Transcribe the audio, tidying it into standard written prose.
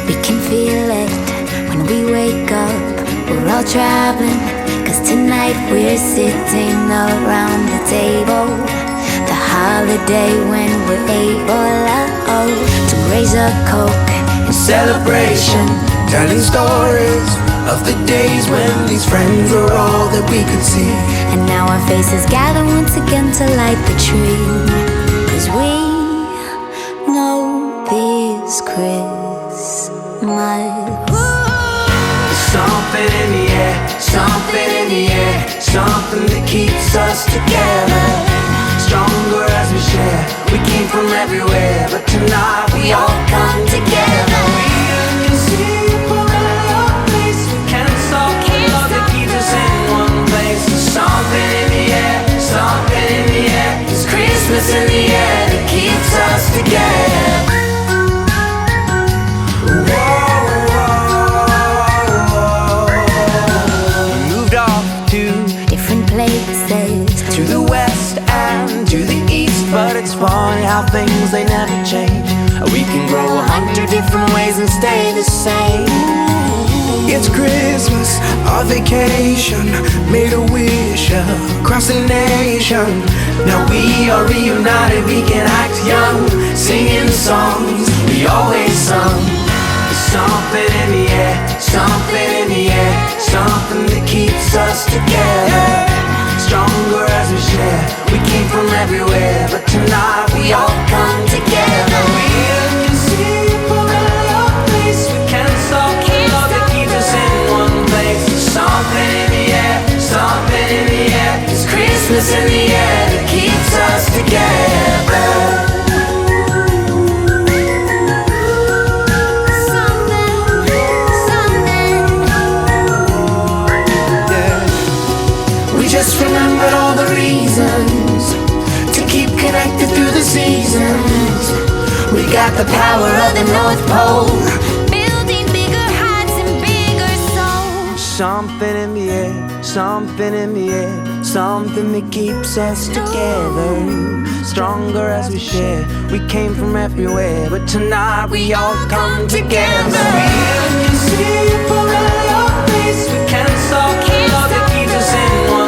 We can feel it when we wake up. We're all traveling, 'cause tonight we're sitting around the table. The holiday when we're able to raise a Coke in celebration, telling stories of the days when these friends were all that we could see. And now our faces gather once again to light the tree. 'Cause we know this Christmas. Something in the air, something in the air, something that keeps us together. Stronger as we share, we came from everywhere, but tonight we all come together. We can see from our place, we can't stop the love that keeps us in one place. Something in the air, something in the air, it's Christmas in the air that keeps us together. To the west and to the east, but it's funny how things they never change. We can grow 100 different ways and stay the same. It's Christmas, our vacation, made a wish across the nation. Now we are reunited, we can act young, singing songs we always sung. Something in the air, something in the air, something that keeps us together. Stronger as we share, we came from everywhere, but tonight we all come together. We can see from our place, we can't stop the love that keeps us in one place. Something in the air, something in the air, it's Christmas in the air that keeps us together. Just remembered all the reasons to keep connected through the seasons. We got the power of the North Pole, building bigger hearts and bigger souls. Something in the air, something in the air, something that keeps us together. Stronger as we share, we came from everywhere, but tonight we all come together. We can see from our place, we can't stop the love that keeps us in one.